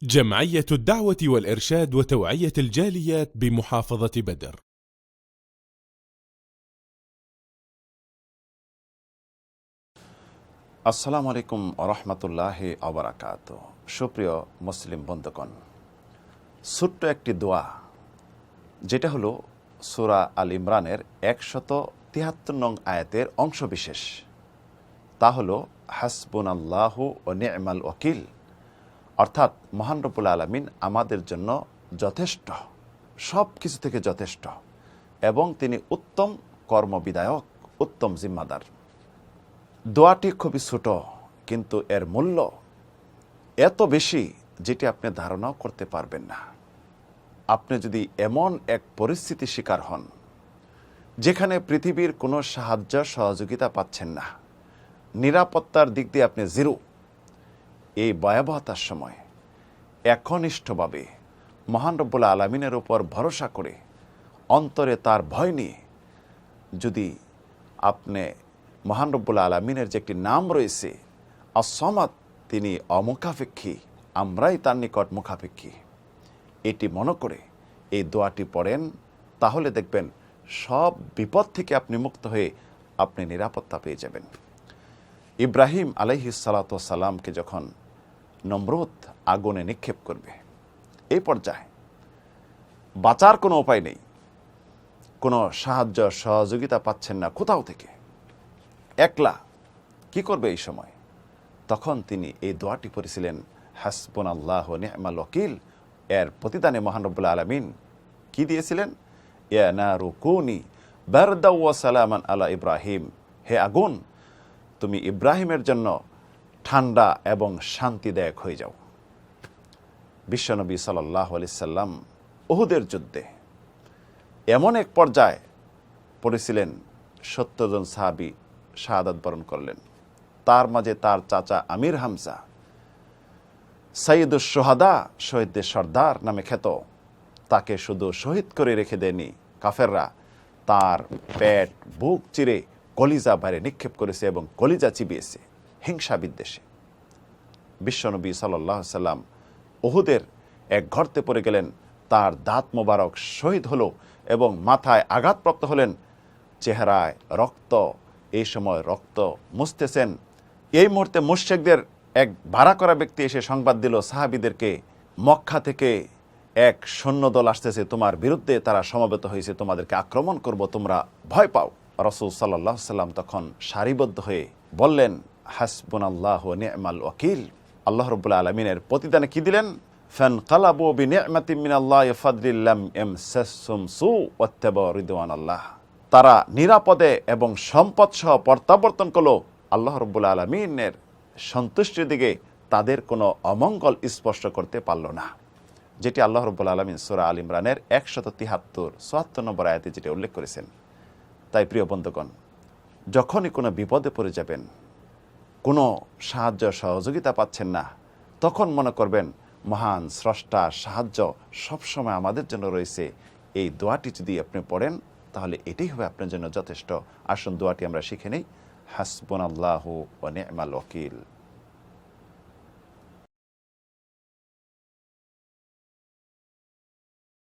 جمعية الدعوة والإرشاد وتوعية الجاليات بمحافظة بدر. আসসালামু আলাইকুম ওরহমতুল্লাহি ওবারাকাত। সুপ্রিয় মুসলিম বন্ধুগণ, ছোট্ট একটি দোয়া, যেটা হলো সূরা আল ইমরানের 173 নং আয়াতের অংশবিশেষ, তা হলো হাসবুনাল্লাহু ওয়া নি'মাল ওয়াকিল। অর্থাৎ মহান রব্বুল আলামিন আমাদের জন্য যথেষ্ট, সব কিছু থেকে যথেষ্ট, এবং তিনি উত্তম কর্মবিধায়ক, উত্তম জিম্মাদার। দোয়াটি খুবই ছোট, কিন্তু এর মূল্য এত বেশি যেটি আপনি ধারণাও করতে পারবেন না। আপনি যদি এমন এক পরিস্থিতি শিকার হন যেখানে পৃথিবীর কোনো সাহায্য সহযোগিতা পাচ্ছেন না, নিরাপত্তার দিক দিয়ে আপনি জিরো, এই ভয়াবহতার সময় একনিষ্ঠভাবে মহান রব্বুল আলামিনের উপর ভরসা করে, অন্তরে তার ভয় নিয়ে যদি আপনি মহান রব্বুল আলামিনের যে একটি নাম রয়েছে আস-সামাদ, তিনি অমুখাপেক্ষী, আমরাই তার নিকট মুখাপেক্ষী, এটি মনে করে এই দোয়াটি পড়েন, তাহলে দেখবেন সব বিপদ থেকে আপনি মুক্ত হয়ে আপনি নিরাপত্তা পেয়ে যাবেন। ইব্রাহিম আলাইহিস সালাতু ওয়াস সালামকে যখন নমরুদ আগুনে নিক্ষেপ করবে, এই পর্যায়ে বাঁচার কোনো উপায় নেই, কোনো সাহায্য সহযোগিতা পাচ্ছেন না কোথাও থেকে, একলা কি করবে এই সময়? তখন তিনি এই দোয়াটি পড়েছিলেন, হাসবুনাল্লাহু ওয়া নি'মাল ওয়াকিল। এর প্রতিদানে মহান রব্বুল আলামিন কি দিয়েছিলেন? ইয়া নারু কুনি বারদাও ওয়া সালামান আলা ইব্রাহিম, হে আগুন, তুমি ইব্রাহিমের জন্য ঠান্ডা এবং শান্তিদায়ক হয়ে যাও। বিশ্বনবী সাল্লাল্লাহু আলাইহি সাল্লাম উহুদের যুদ্ধে এমন এক পর্যায়ে পড়েছিলেন, 70 জন সাহাবী শাহাদাত বরণ করলেন। তার মাঝে তার চাচা আমির হামজা, সাইয়্যিদুশ শুহাদা, শহীদদের সর্দার নামে খ্যাত, তাকে শুধু শহীদ করে রেখে দেয়নি কাফেররা, তার পেট বুক চিরে কলিজা বাইরে নিক্ষেপ করেছে এবং কলিজা চিবিয়েছে হিংসা বিদ্বেষে। বিশ্বনবী সাল্লাল্লাহু আলাইহি সাল্লাম উহুদের এক গর্তে পড়ে গেলেন, তার দাঁত মোবারক শহীদ হলো এবং মাথায় আঘাতপ্রাপ্ত হলেন, চেহারায় রক্ত, এই সময় রক্ত মুছতেছেন। এই মুহূর্তে মুশরিকদের এক ভাড়া করা ব্যক্তি এসে সংবাদ দিল সাহাবীদেরকে, মক্কা থেকে এক সৈন্যদল আসতেছে তোমার বিরুদ্ধে, তারা সমবেত হয়েছে, তোমাদেরকে আক্রমণ করব, তোমরা ভয় পাও। রাসূল সাল্লাল্লাহু আলাইহি সাল্লাম তখন সারিবদ্ধ হয়ে বললেন, হাসবুনাল্লাহু ওয়া নি'মাল ওয়াকিল। আল্লাহ রাব্বুল আলামিনের প্রতিদানে কি দিলেন? ফানকালাবু বিনি'মাতিন মিনাল্লাহি ফাদলিন লাম ইয়ামসাসহুম সু ওয়াত্তাবাউ রিদওয়ানাল্লাহ। তারা নিরাপদে এবং সম্পদ সহ প্রত্যাবর্তন করলো আল্লাহ রাব্বুল আলামিনের সন্তুষ্টির দিকে, তাদের কোনো অমঙ্গল স্পর্শ করতে পারল না, যেটি আল্লাহ রাব্বুল আলামিন সূরা আল ইমরানের 173-74 নম্বর আয়াতে যেটা উল্লেখ করেছেন। তাই প্রিয় বন্ধুগণ, যখনই কোনো বিপদে পড়ে যাবেন, কোনো সাহায্য সহযোগিতা পাচ্ছেন না, তখন মনে করবেন মহান স্রষ্টার সাহায্য সবসময় আমাদের জন্য রয়েছে। এই দোয়াটি যদি আপনি পড়েন, তাহলে এটাই হবে আপনার জন্য যথেষ্ট। আসুন দোয়াটি আমরা শিখে নেই। হাসবুনাল্লাহু ওয়া নি'মাল ওয়াকিল।